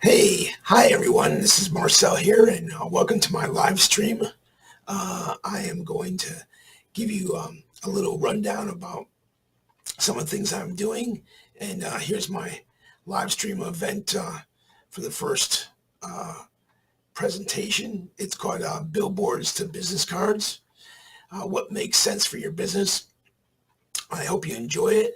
Hey, hi everyone. This is Marcel here, and welcome to my live stream. I am going to give you a little rundown about some of the things I'm doing, and here's my live stream event for the first presentation. It's called Billboards to Business Cards. What makes sense for your business? I hope you enjoy it.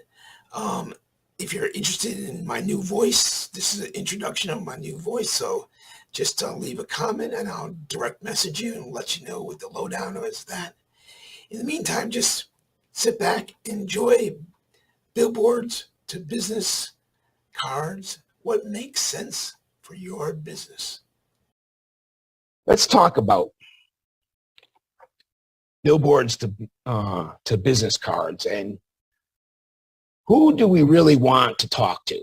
If you're interested in my new voice, this is an introduction of my new voice. So just leave a comment and I'll direct message you and let you know what the lowdown is that. In the meantime, just sit back, enjoy Billboards to Business Cards. What makes sense for your business? Let's talk about billboards to business cards, and who do we really want to talk to?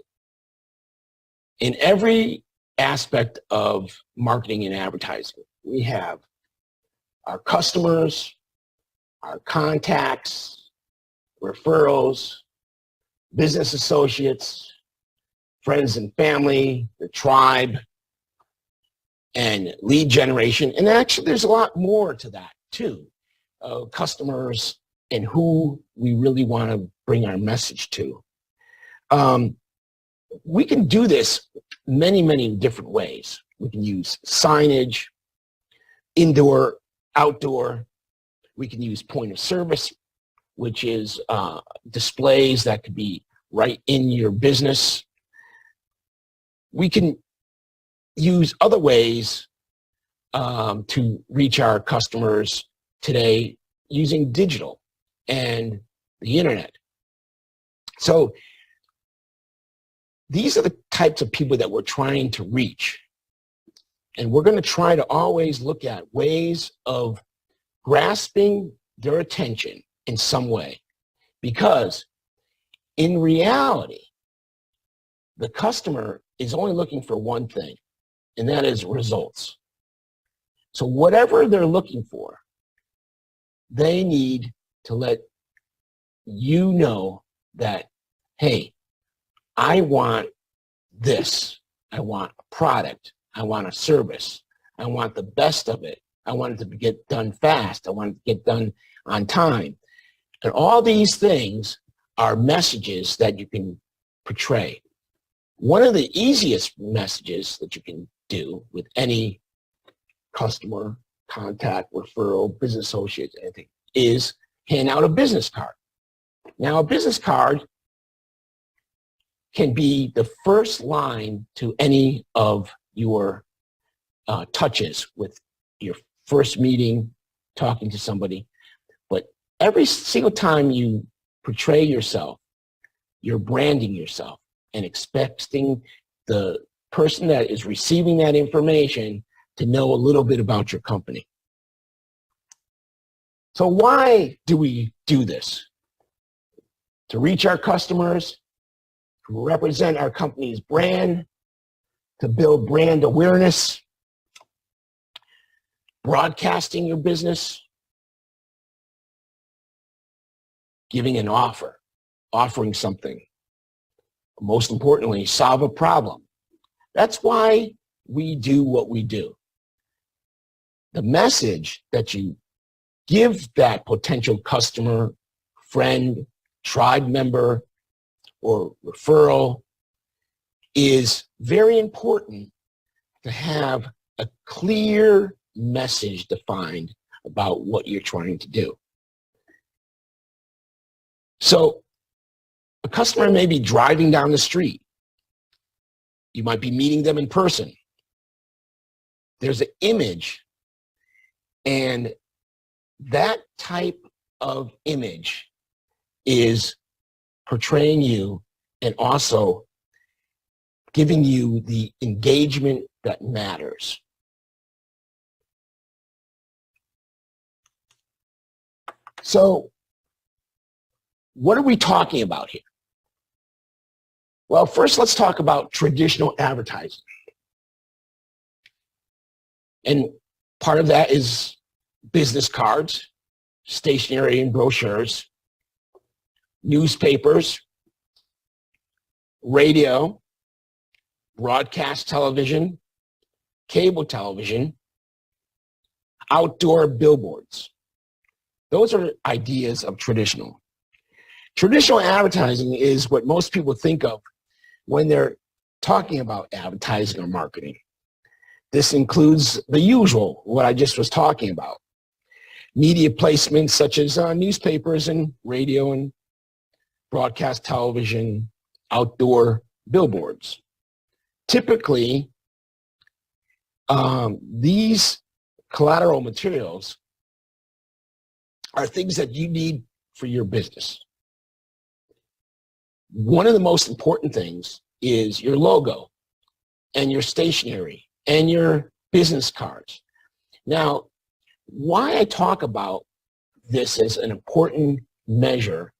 In every aspect of marketing and advertising, we have our customers, our contacts, referrals, business associates, friends and family, the tribe, and lead generation. And actually, there's a lot more to that too. Customers and who we really want to bring our message to. We can do this many, many different ways. We can use signage, indoor, outdoor. We can use point of service, which is displays that could be right in your business. We can use other ways to reach our customers today using digital and the internet. So these are the types of people that we're trying to reach. And we're going to try to always look at ways of grasping their attention in some way. Because in reality, the customer is only looking for one thing, and that is results. So whatever they're looking for, they need to let you know that, hey, I want this. I want a product. I want a service. I want the best of it. I want it to get done fast. I want it to get done on time. And all these things are messages that you can portray. One of the easiest messages that you can do with any customer, contact, referral, business associate, anything, is hand out a business card. Now, a business card can be the first line to any of your touches with your first meeting, talking to somebody. But every single time you portray yourself, you're branding yourself and expecting the person that is receiving that information to know a little bit about your company. So why do we do this? To reach our customers, to represent our company's brand, to build brand awareness, broadcasting your business, giving an offer, offering something. Most importantly, solve a problem. That's why we do what we do. The message that you give that potential customer, friend, tribe member, or referral is very important to have a clear message defined about what you're trying to do. So a customer may be driving down the street. You might be meeting them in person. There's an image, and that type of image is portraying you and also giving you the engagement that matters. So what are we talking about here? Well, first let's talk about traditional advertising. And part of that is business cards, stationery and brochures, newspapers, radio, broadcast television, cable television, outdoor billboards. Those are ideas of traditional. Traditional advertising is what most people think of when they're talking about advertising or marketing. This includes the usual, what I just was talking about. Media placements such as newspapers and radio and broadcast television, outdoor billboards. Typically, these collateral materials are things that you need for your business. One of the most important things is your logo and your stationery and your business cards. Now, why I talk about this as an important measure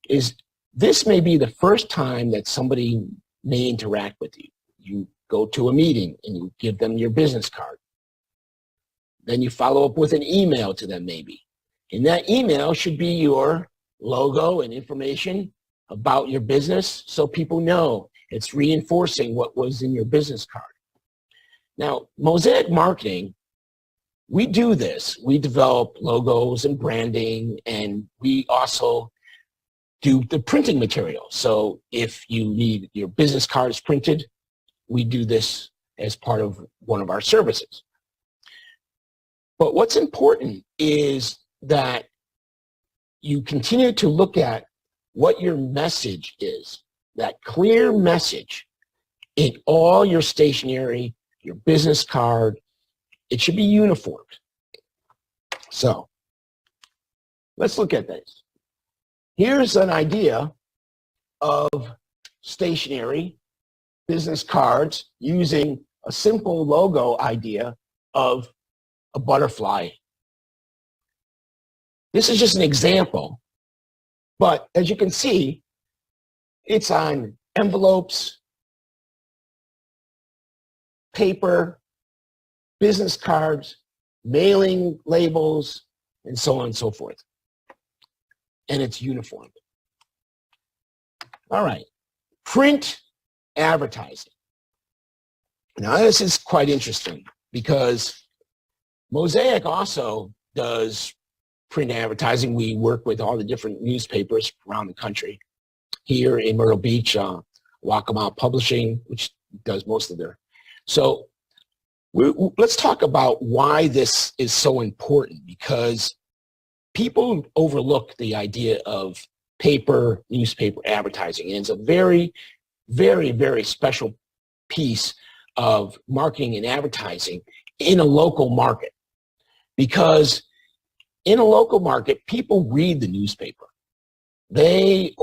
is this may be the first time that somebody may interact with you. You go to a meeting and you give them your business card. Then you follow up with an email to them maybe. And that email should be your logo and information about your business so people know it's reinforcing what was in your business card. Now, Mosaic Marketing, we do this. We develop logos and branding, and we also do the printing material. So if you need your business cards printed, we do this as part of one of our services. But what's important is that you continue to look at what your message is, that clear message in all your stationery, your business card. It should be uniformed. So let's look at this. Here's an idea of stationery, business cards, using a simple logo idea of a butterfly. This is just an example, but as you can see, it's on envelopes, paper, business cards, mailing labels, and so on and so forth. And it's uniformed. All right, print advertising. Now this is quite interesting because Mosaic also does print advertising. We work with all the different newspapers around the country. Here in Myrtle Beach, Waccamaw Publishing, which does most of their. So let's talk about why this is so important, because people overlook the idea of paper, newspaper advertising. And it's a very, very, very special piece of marketing and advertising in a local market. Because in a local market, people read the newspaper. They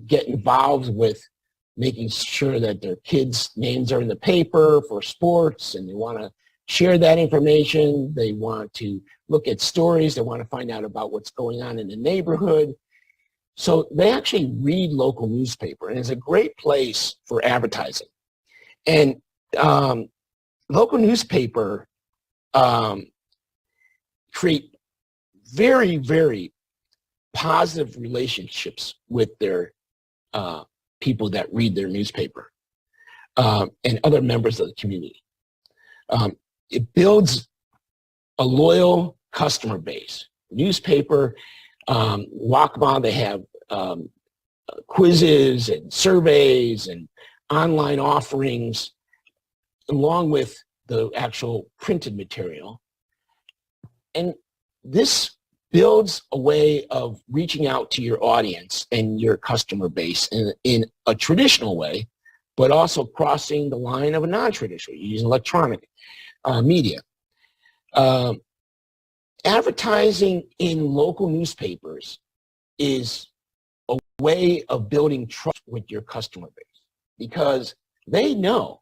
get involved with making sure that their kids' names are in the paper for sports, and they want to share that information. They want to look at stories. They want to find out about what's going on in the neighborhood. So they actually read local newspaper, and it's a great place for advertising. And local newspaper create very, very positive relationships with their people that read their newspaper and other members of the community. It builds a loyal customer base. Newspaper, Waccamaw, they have quizzes and surveys and online offerings along with the actual printed material. And this builds a way of reaching out to your audience and your customer base in a traditional way, but also crossing the line of a non-traditional, using electronic media. Advertising in local newspapers is a way of building trust with your customer base, because they know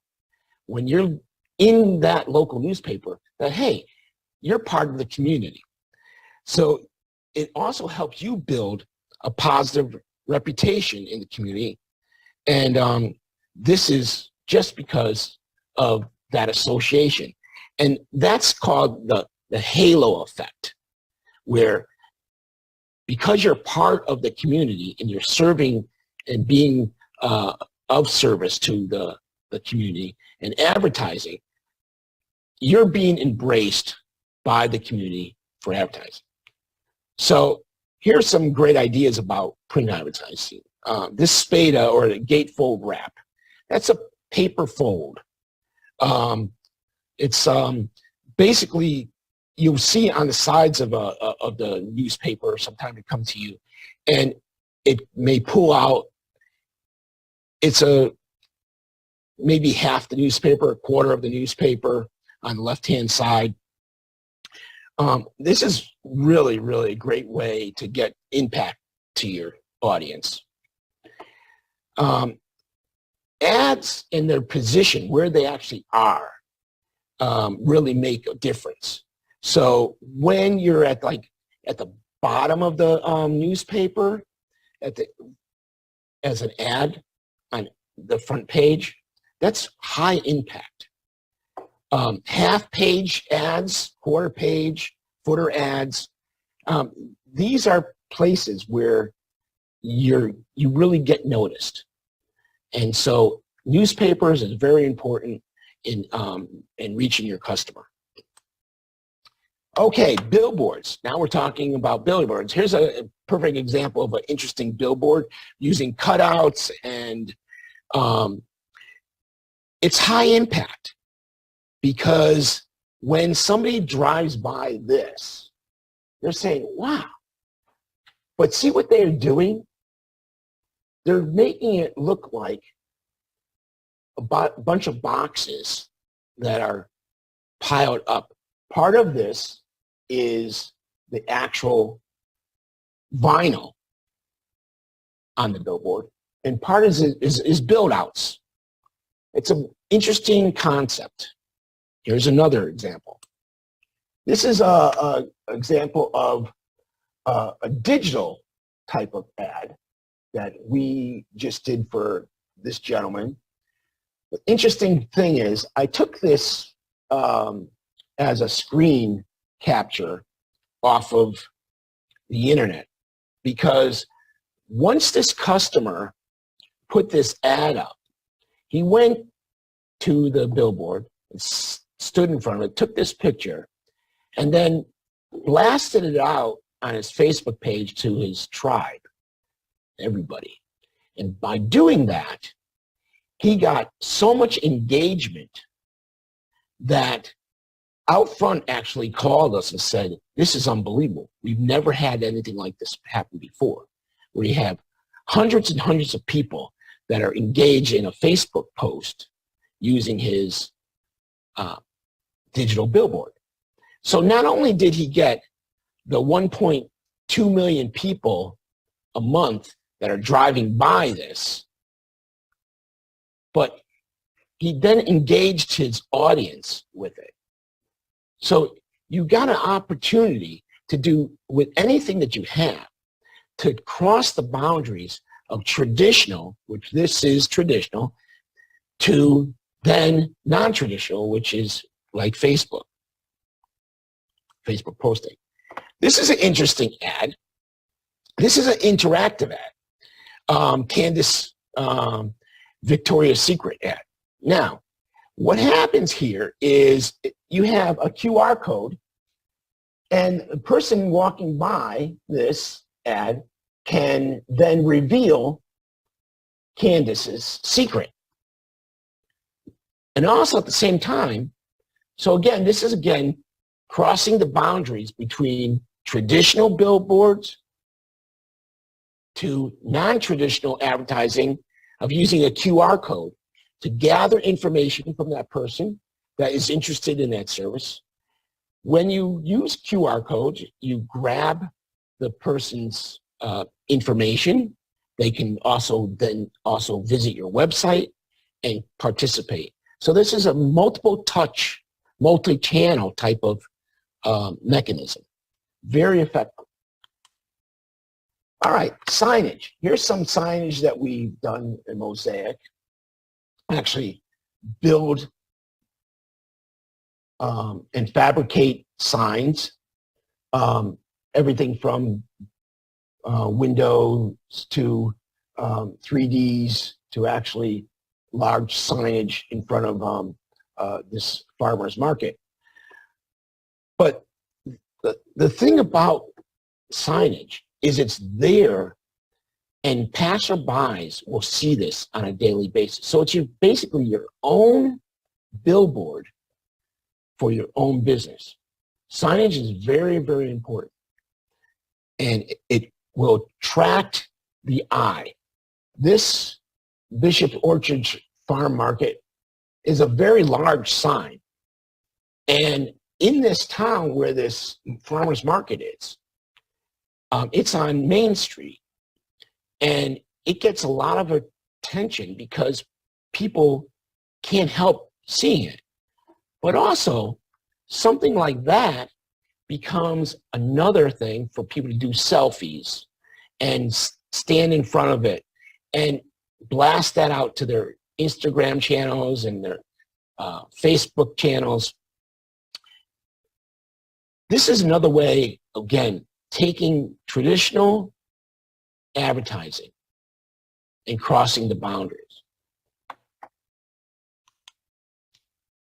when you're in that local newspaper that, hey, you're part of the community. So it also helps you build a positive reputation in the community. And this is just because of that association. And that's called the halo effect, where because you're part of the community and you're serving and being of service to the the community and advertising, you're being embraced by the community for advertising. So here's some great ideas about print advertising. This spada, or the gatefold wrap, that's a paper fold. It's basically, you'll see on the sides of the newspaper, sometime it come to you, and it may pull out. It's maybe half the newspaper, a quarter of the newspaper on the left-hand side. This is really, really a great way to get impact to your audience. Ads and their position, where they actually are, really make a difference. So when you're at the bottom of the newspaper, as an ad on the front page, that's high impact. Half-page ads, quarter-page, footer ads, these are places where you really get noticed. And so newspapers is very important in reaching your customer. Okay, billboards. Now we're talking about billboards. Here's a perfect example of an interesting billboard using cutouts, and it's high impact because when somebody drives by this, they're saying, wow. But see what they're doing? They're making it look like a bunch of boxes that are piled up. Part of this is the actual vinyl on the billboard, and part is build-outs. It's an interesting concept. Here's another example. This is an example of a digital type of ad that we just did for this gentleman. The interesting thing is I took this as a screen capture off of the internet, because once this customer put this ad up, he went to the billboard, stood in front of it, took this picture, and then blasted it out on his Facebook page to his tribe, everybody. And by doing that, he got so much engagement that Outfront actually called us and said, this is unbelievable. We've never had anything like this happen before, where you have hundreds and hundreds of people that are engaged in a Facebook post using his digital billboard. So not only did he get the 1.2 million people a month that are driving by this, but he then engaged his audience with it. So you got an opportunity to do with anything that you have to cross the boundaries of traditional, which this is traditional, to then non-traditional, which is like Facebook posting. This is an interesting ad. This is an interactive ad. Candace Victoria's Secret ad. Now, what happens here is you have a QR code, and a person walking by this ad can then reveal Candace's secret. And also at the same time, so again, this is crossing the boundaries between traditional billboards to non-traditional advertising of using a QR code to gather information from that person that is interested in that service. When you use QR codes, you grab the person's information. They can also visit your website and participate. So this is a multiple touch, multi-channel type of mechanism. Very effective. All right, signage. Here's some signage that we've done in Mosaic. Actually build and fabricate signs, everything from windows to 3Ds to actually large signage in front of this farmer's market. But the thing about signage is it's there, and passerbys will see this on a daily basis. So it's basically your own billboard for your own business. Signage is very, very important, and it will attract the eye. This Bishop Orchard's Farm Market is a very large sign, and in this town where this farmer's market is, it's on Main Street, and it gets a lot of attention because people can't help seeing it. But also, something like that becomes another thing for people to do selfies and stand in front of it and blast that out to their Instagram channels and their Facebook channels. This is another way, again, taking traditional advertising and crossing the boundaries.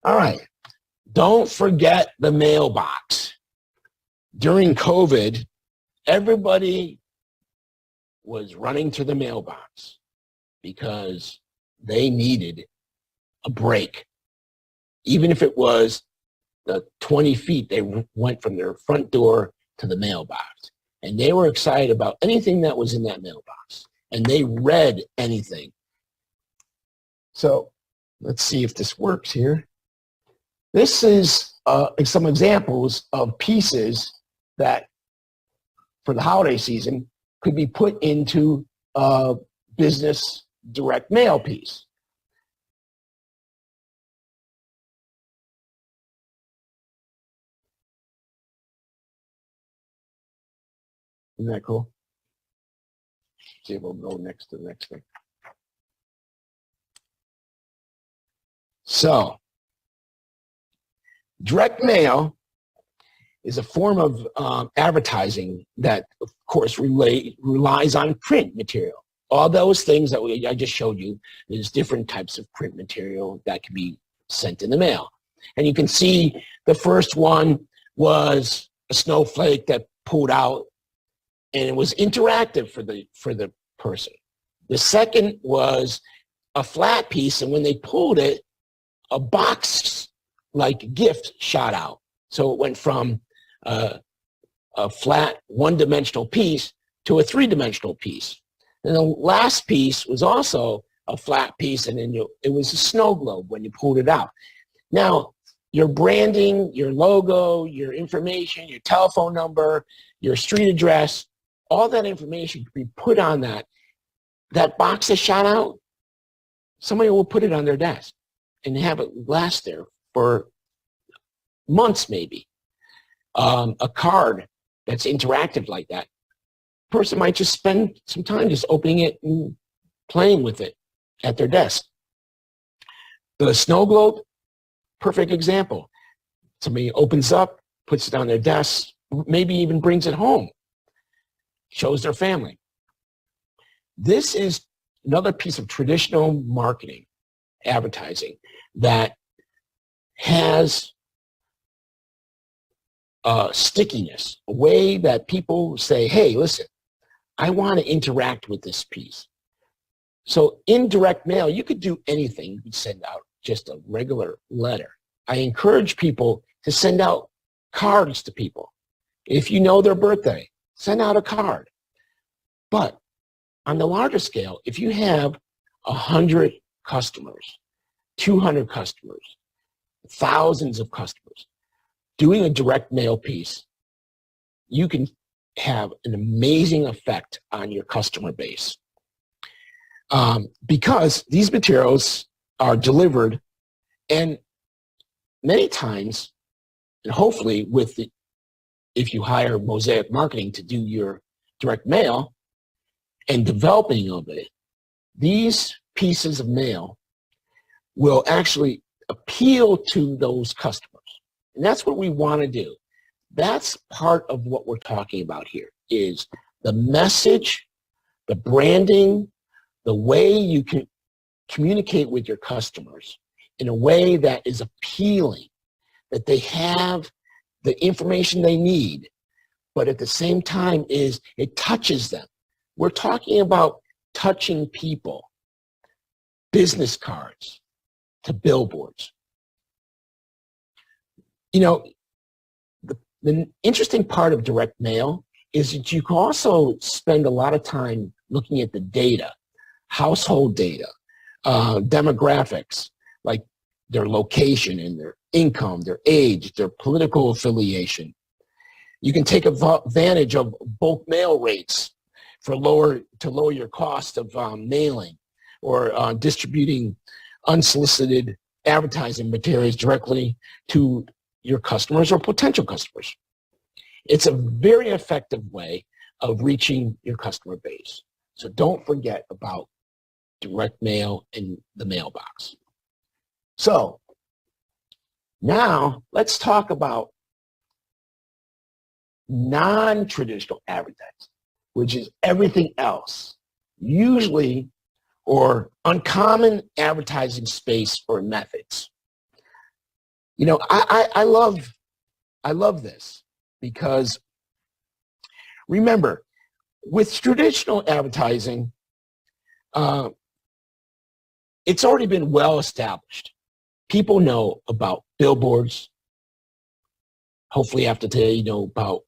All right, don't forget the mailbox. During COVID, everybody was running to the mailbox because they needed a break. Even if it was the 20 feet they went from their front door to the mailbox. And they were excited about anything that was in that mailbox. And they read anything. So let's see if this works here. This is some examples of pieces that, for the holiday season, could be put into a business direct mail piece. Isn't that cool? See if we'll go next to the next thing. So, direct mail is a form of advertising that, of course, relies on print material. All those things that I just showed you, there's different types of print material that can be sent in the mail. And you can see the first one was a snowflake that pulled out, and it was interactive for the person. The second was a flat piece, and when they pulled it, a box like gift shot out. So it went from a flat one-dimensional piece to a three-dimensional piece. And the last piece was also a flat piece, and then it was a snow globe when you pulled it out. Now, your branding, your logo, your information, your telephone number, your street address, all that information could be put on that box that shot out. Somebody will put it on their desk and have it last there for months maybe. A card that's interactive like that, person might just spend some time just opening it and playing with it at their desk. The snow globe, perfect example. Somebody opens up, puts it on their desk, maybe even brings it home, shows their family. This is another piece of traditional marketing, advertising, that has stickiness, a way that people say, hey, listen, I want to interact with this piece. So in direct mail, you could do anything. You could send out just a regular letter. I encourage people to send out cards to people. If you know their birthday, send out a card. But on the larger scale, if you have 100 customers, 200 customers, thousands of customers, doing a direct mail piece, you can have an amazing effect on your customer base. Because these materials are delivered, and many times, and hopefully if you hire Mosaic Marketing to do your direct mail and developing of it, these pieces of mail will actually appeal to those customers. And that's what we want to do. That's part of what we're talking about here, is the message, the branding, the way you can communicate with your customers in a way that is appealing, that they have the information they need, but at the same time it touches them. We're talking about touching people. Business cards to billboards. You know, the interesting part of direct mail is that you can also spend a lot of time looking at the data, household data, demographics, like their location and their income, their age, their political affiliation. You can take advantage of bulk mail rates to lower your cost of mailing, or distributing unsolicited advertising materials directly to your customers or potential customers. It's a very effective way of reaching your customer base. So don't forget about direct mail and the mailbox. So now let's talk about non-traditional advertising, which is everything else, usually or uncommon advertising space or methods. You know, I love this because, remember, with traditional advertising, it's already been well established. People know about billboards. Hopefully after today, you know about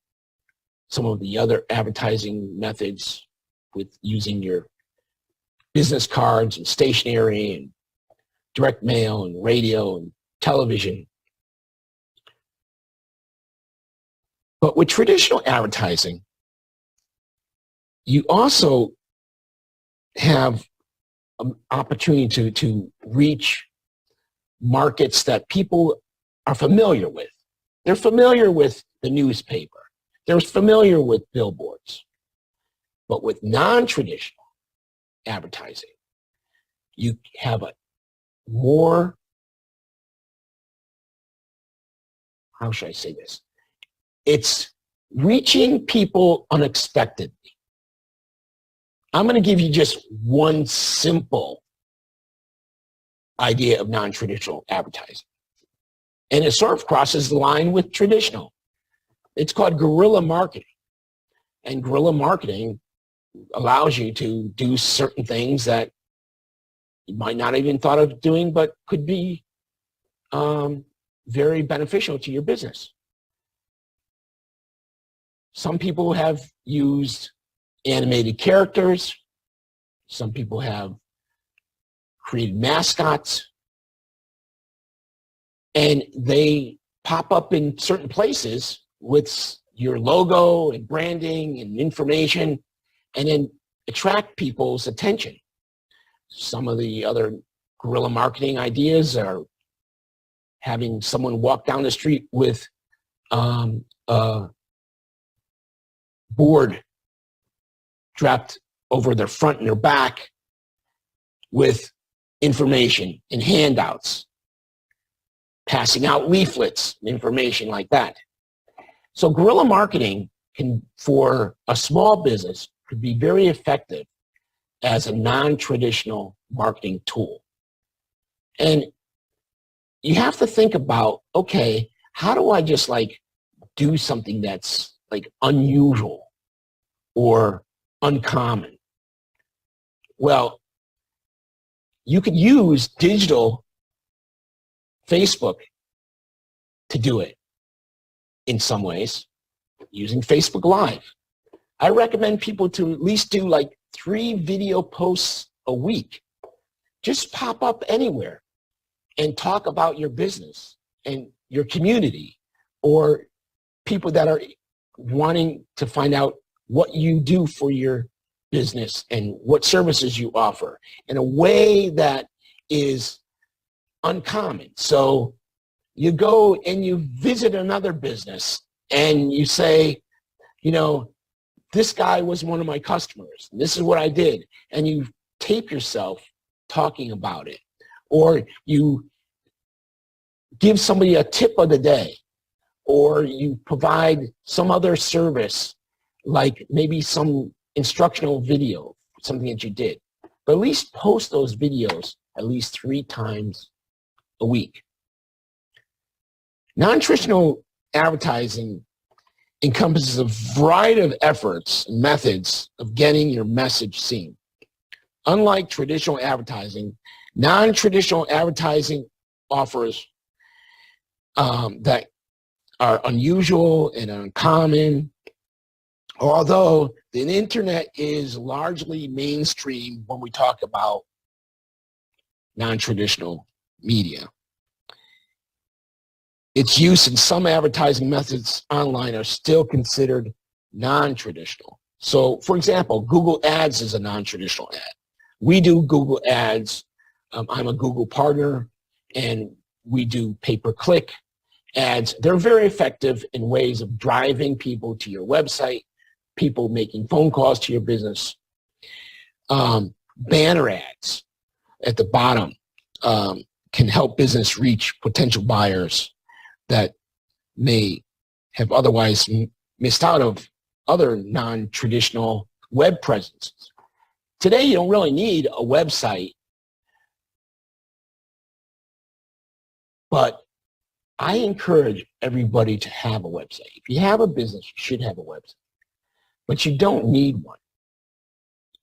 some of the other advertising methods with using your business cards and stationery and direct mail and radio and television. But with traditional advertising, you also have an opportunity to reach markets that people are familiar with. They're familiar with the newspaper. They're familiar with billboards. But with non-traditional advertising, you have a more, how should I say this? It's reaching people unexpectedly. I'm going to give you just one simple idea of non-traditional advertising. And it sort of crosses the line with traditional. It's called guerrilla marketing. And guerrilla marketing allows you to do certain things that you might not even thought of doing, but could be very beneficial to your business. Some people have used animated characters. Some people have created mascots. And they pop up in certain places with your logo and branding and information, and then attract people's attention. Some of the other guerrilla marketing ideas are having someone walk down the street with a board dropped over their front and their back with information and handouts, passing out leaflets, information like that. So guerrilla marketing can, for a small business, could be very effective as a non-traditional marketing tool. And you have to think about, okay, how do I just like do something that's like unusual or uncommon? Well, you could use digital Facebook to do it in some ways, using Facebook Live. I recommend people to at least do like 3 video posts a week. Just pop up anywhere and talk about your business and your community, or people that are wanting to find out what you do for your business and what services you offer in a way that is uncommon. So you go and you visit another business and you say, you know, this guy was one of my customers. This is what I did. And you tape yourself talking about it. Or you give somebody a tip of the day. Or you provide some other service, like maybe some instructional video, something that you did. But at least post those videos at least 3 times a week. Non-traditional advertising encompasses a variety of efforts and methods of getting your message seen. Unlike traditional advertising, non-traditional advertising offers that are unusual and uncommon, although the internet is largely mainstream when we talk about non-traditional media. Its use in some advertising methods online are still considered non-traditional. So, for example, Google Ads is a non-traditional ad. We do Google Ads. I'm a Google partner, and we do pay-per-click ads. They're very effective in ways of driving people to your website, people making phone calls to your business. Banner ads at the bottom can help business reach potential buyers that may have otherwise missed out of other non-traditional web presences. Today, you don't really need a website, but I encourage everybody to have a website. If you have a business, you should have a website, but you don't need one.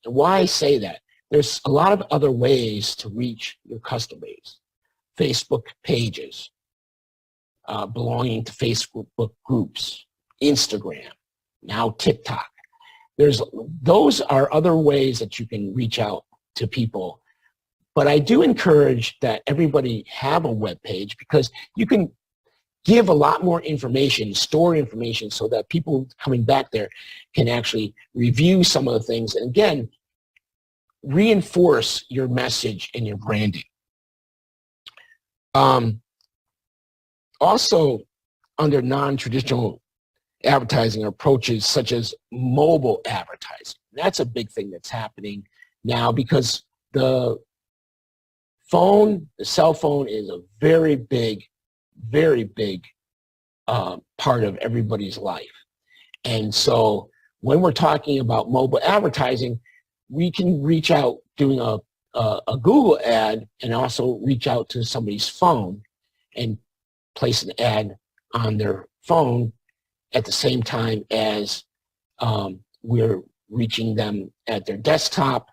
And why I say that? There's a lot of other ways to reach your customer base. Facebook pages, belonging to Facebook groups, Instagram, now TikTok. Those are other ways that you can reach out to people. But I do encourage that everybody have a web page, because you can give a lot more information, store information, so that people coming back there can actually review some of the things, and again, reinforce your message and your branding. Also, under non-traditional advertising approaches such as mobile advertising. That's a big thing that's happening now, because the cell phone is a very big part of everybody's life. And so when we're talking about mobile advertising, we can reach out doing a Google ad and also reach out to somebody's phone and place an ad on their phone at the same time as we're reaching them at their desktop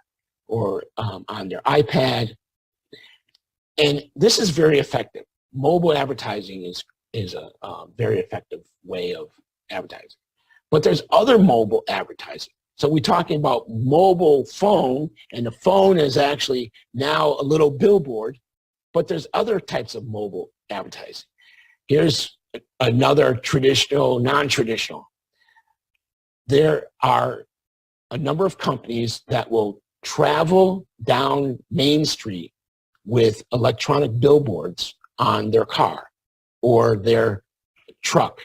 or on their iPad. And this is very effective. Mobile advertising is a very effective way of advertising. But there's other mobile advertising. So we're talking about mobile phone, and the phone is actually now a little billboard, but there's other types of mobile advertising. Here's another traditional, non-traditional. There are a number of companies that will travel down Main Street with electronic billboards on their car or their truck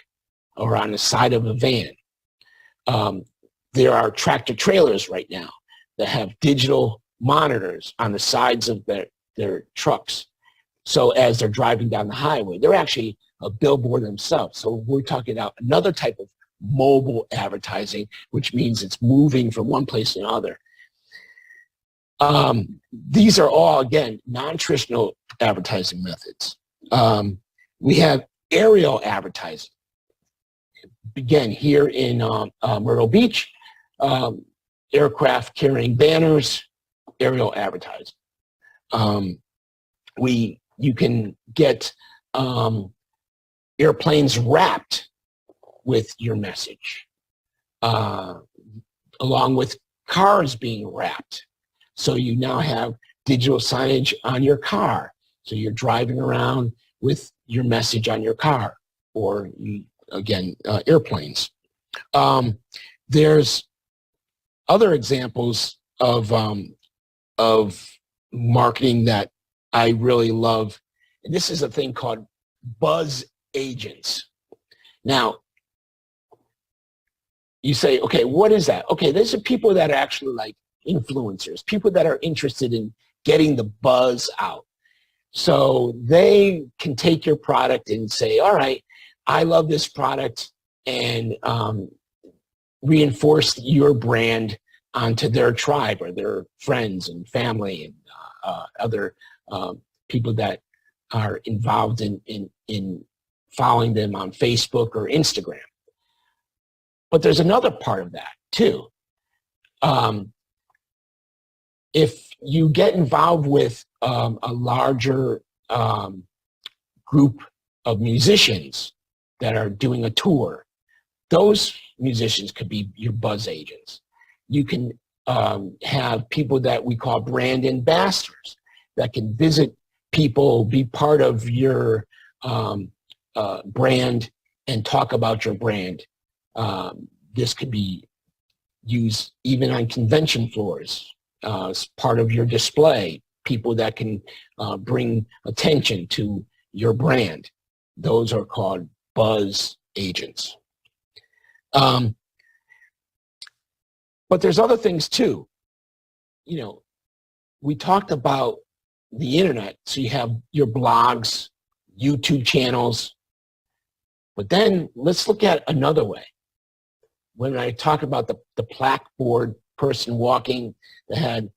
or on the side of a van. There are tractor trailers right now that have digital monitors on the sides of their trucks. So as they're driving down the highway, they're actually a billboard themselves. So we're talking about another type of mobile advertising, which means it's moving from one place to another. These are all, again, non-traditional advertising methods. We have aerial advertising. Again, here in Myrtle Beach, aircraft carrying banners, aerial advertising. You can get airplanes wrapped with your message, along with cars being wrapped. So you now have digital signage on your car. So you're driving around with your message on your car, or again, airplanes. There's other examples of marketing that I really love. And this is a thing called buzz agents. Now, you say, okay, what is that? Okay, these are people that are actually like influencers, people that are interested in getting the buzz out. So they can take your product and say, all right, I love this product, and reinforce your brand onto their tribe or their friends and family and other people that are involved in following them on Facebook or Instagram. But there's another part of that too. If you get involved with a larger group of musicians that are doing a tour, those musicians could be your buzz agents. You can have people that we call brand ambassadors that can visit people, be part of your brand and talk about your brand. This could be used even on convention floors as part of your display, people that can bring attention to your brand. Those are called buzz agents. But there's other things too. You know, we talked about the internet, so you have your blogs, YouTube channels, but then let's look at another way. When I talk about the blackboard person walking that had,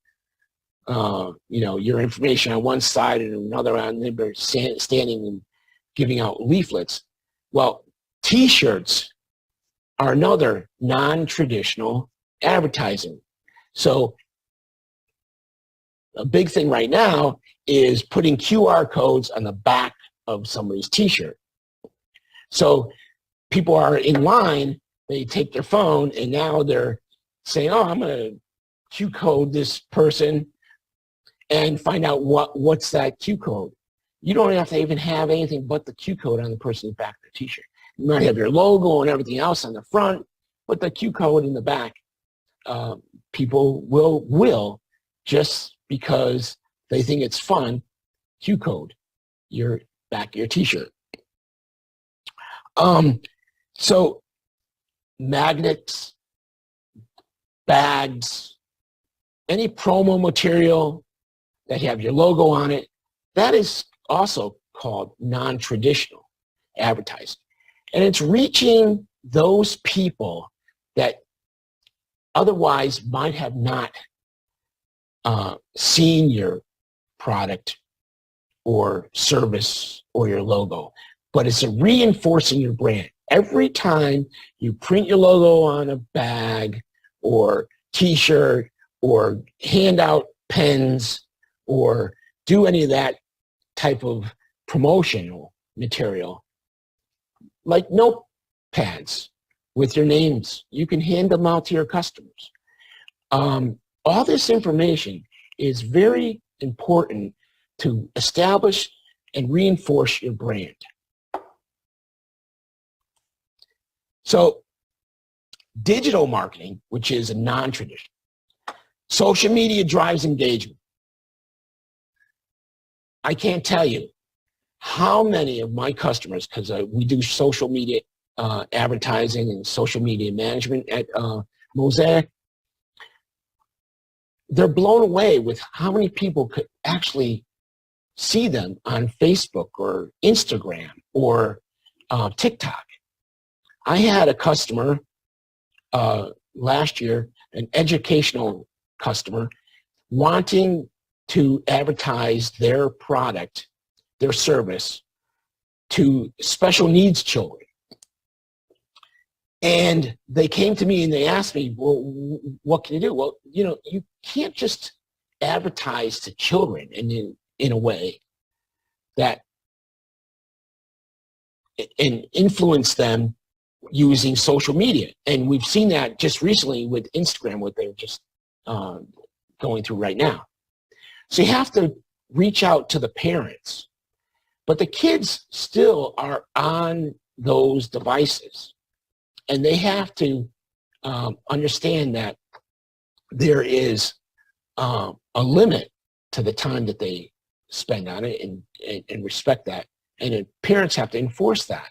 you know, your information on one side and another on the other, standing and giving out leaflets. Well, T-shirts are another non-traditional advertising. So a big thing right now is putting QR codes on the back of somebody's T-shirt. So people are in line, they take their phone, and now they're saying, oh, I'm going to Q code this person and find out what's that Q code. You don't have to even have anything but the Q code on the person's back of the T-shirt. You might have your logo and everything else on the front, but the Q code in the back, people will just because they think it's fun, Q code your back of your T-shirt. So magnets, bags, any promo material that have your logo on it, that is also called non-traditional advertising. And it's reaching those people that otherwise might have not seen your product or service or your logo, but it's reinforcing your brand. Every time you print your logo on a bag or T-shirt or hand out pens or do any of that type of promotional material, like notepads with your names, you can hand them out to your customers. All this information is very important to establish and reinforce your brand. So digital marketing, which is a non-traditional, social media drives engagement. I can't tell you how many of my customers, because we do social media advertising and social media management at Mosaic, they're blown away with how many people could actually see them on Facebook or Instagram or TikTok. I had a customer last year, an educational customer, wanting to advertise their product, their service, to special needs children. And they came to me and they asked me, well, what can you do? Well, you know, you can't just advertise to children in a way that and influence them using social media. And we've seen that just recently with Instagram, what they're just going through right now. So you have to reach out to the parents, but the kids still are on those devices. And they have to understand that there is a limit to the time that they spend on it and respect that. And parents have to enforce that.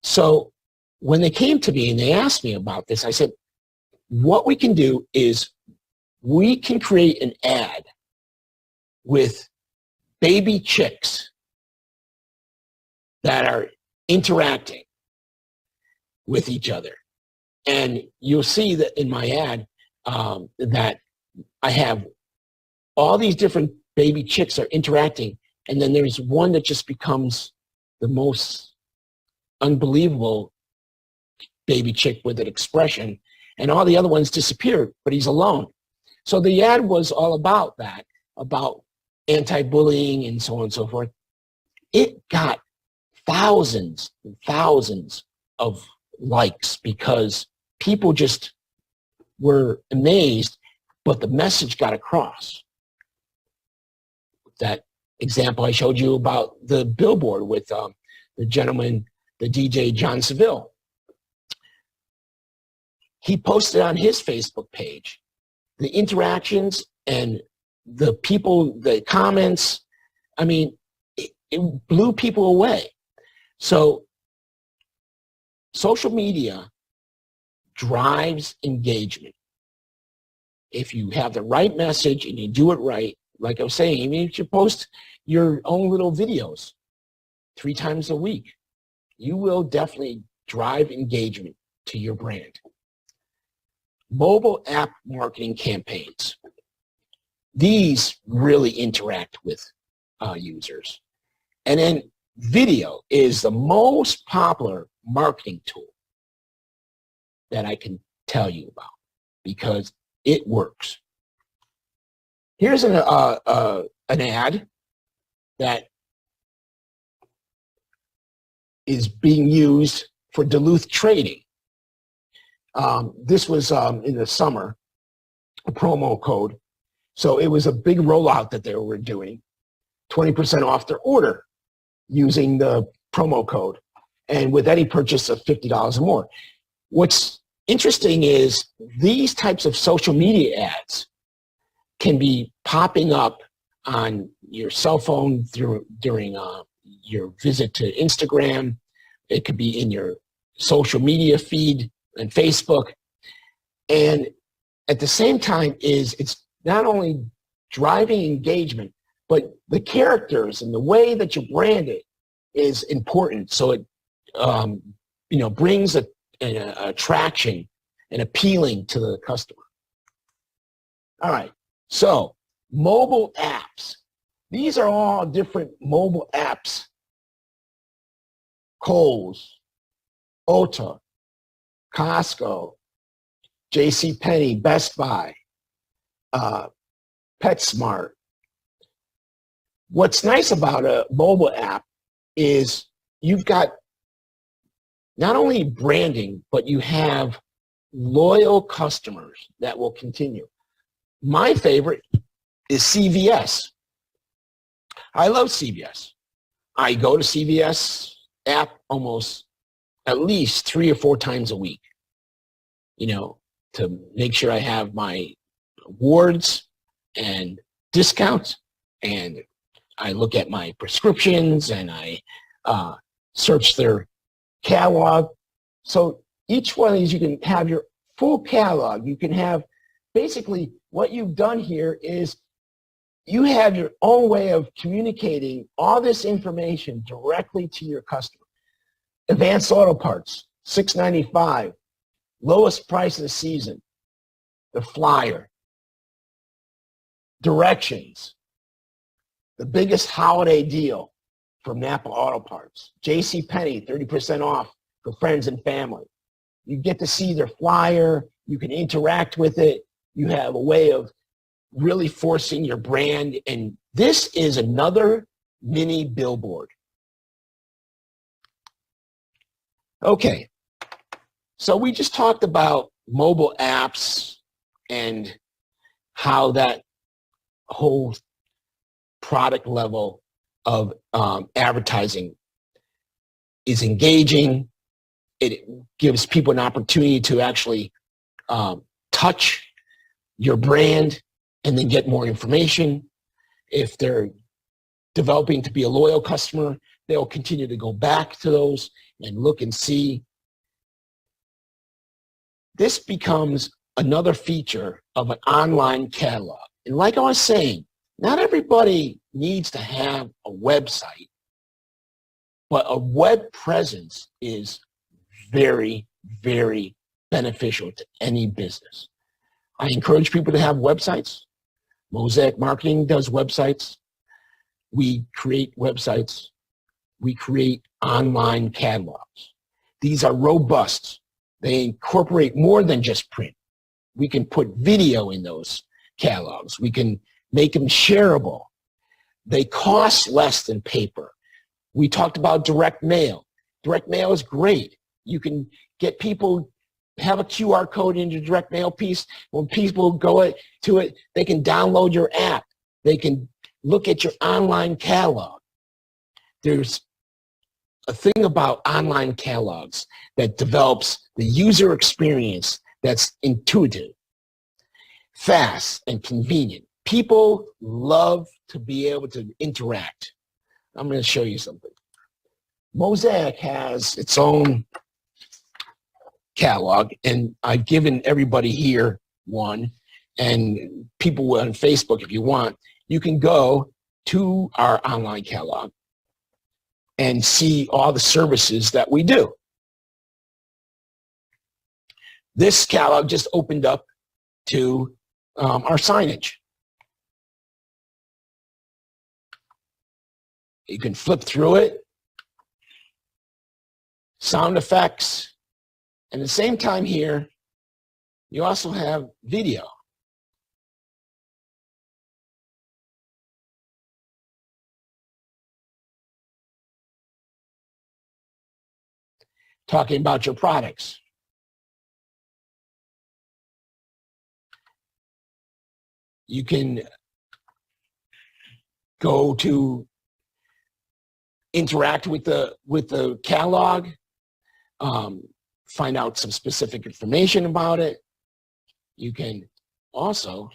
So when they came to me and they asked me about this, I said, what we can do is we can create an ad with baby chicks that are interacting with each other. And you'll see that in my ad that I have all these different baby chicks are interacting, and then there's one that just becomes the most unbelievable baby chick with an expression, and all the other ones disappear, but he's alone. So the ad was all about that, about anti-bullying and so on and so forth. It got thousands and thousands of likes because people just were amazed, but the message got across. That example I showed you about the billboard with the gentleman, the DJ John Seville. He posted on his Facebook page the interactions and the people, the comments. I mean, it blew people away. So social media drives engagement. If you have the right message and you do it right, like I was saying, even if you post your own little videos 3 times a week, you will definitely drive engagement to your brand. Mobile app marketing campaigns. These really interact with users. And then video is the most popular marketing tool that I can tell you about because it works. Here's an ad that is being used for Duluth trading. This was in the summer, a promo code. So it was a big rollout that they were doing, 20% off their order using the promo code, and with any purchase of $50 or more. What's interesting is these types of social media ads can be popping up on your cell phone during your visit to Instagram. It could be in your social media feed and Facebook. And at the same time it's not only driving engagement, but the characters and the way that you brand it is important. So it brings an attraction and appealing to the customer. All right, so mobile apps. These are all different mobile apps. Kohl's, Ulta, Costco, JCPenney, Best Buy, PetSmart. What's nice about a mobile app is you've got not only branding, but you have loyal customers that will continue. My favorite is CVS. I love CVS. I go to CVS app almost at least 3 or 4 times a week, to make sure I have my awards and discounts, and I look at my prescriptions and I search their catalog. So each one of these, you can have your full catalog. You can have basically what you've done here is you have your own way of communicating all this information directly to your customer. Advanced Auto Parts, $6.95, lowest price of the season, the flyer, directions, the biggest holiday deal from Napa Auto Parts, JCPenney, 30% off for friends and family. You get to see their flyer, you can interact with it, you have a way of really forcing your brand, and this is another mini billboard. Okay, so we just talked about mobile apps and how that whole product level of advertising is engaging. It gives people an opportunity to actually touch your brand and then get more information. If they're developing to be a loyal customer, they'll continue to go back to those and look and see. This becomes another feature of an online catalog. And like I was saying, not everybody needs to have a website, but a web presence is very, very beneficial to any business. I encourage people to have websites. Mosaic Marketing does websites. We create websites. We create online catalogs. These are robust. They incorporate more than just print. We can put video in those catalogs. We can make them shareable. They cost less than paper. We talked about direct mail. Direct mail is great. You can get people, have a QR code in your direct mail piece. When people go to it, they can download your app. They can look at your online catalog. There's a thing about online catalogs that develops the user experience that's intuitive, fast, and convenient. People love to be able to interact. I'm going to show you something. Mosaic has its own catalog, and I've given everybody here one, and people on Facebook, if you want, you can go to our online catalog and see all the services that we do. This catalog just opened up to our signage. You can flip through it, sound effects, and at the same time here, you also have video. Talking about your products. You can go to interact with the catalog, find out some specific information about it. You can also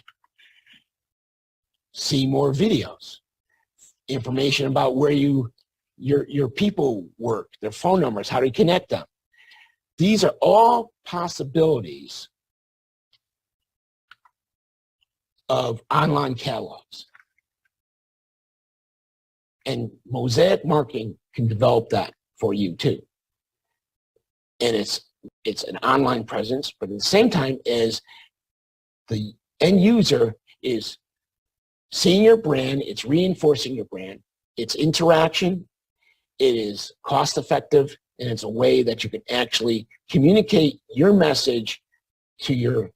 see more videos, information about where your people work, their phone numbers, how to connect them. These are all possibilities of online catalogs. And Mosaic Marketing can develop that for you too. And it's an online presence, but at the same time as the end user is seeing your brand, it's reinforcing your brand, it's interaction, it is cost effective, and it's a way that you can actually communicate your message to your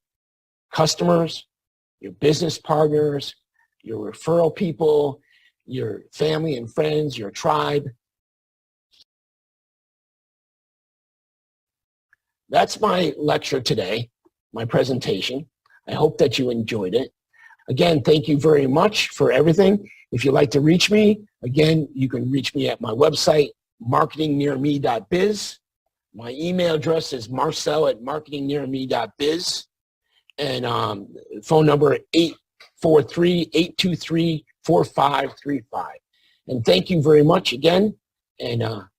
customers, your business partners, your referral people, your family and friends, your tribe. That's my lecture today, my presentation. I hope that you enjoyed it. Again, thank you very much for everything. If you'd like to reach me, again, you can reach me at my website, marketingnearme.biz. My email address is marcel@marketingnearme.biz. And phone number 843-823-4535. And thank you very much again. And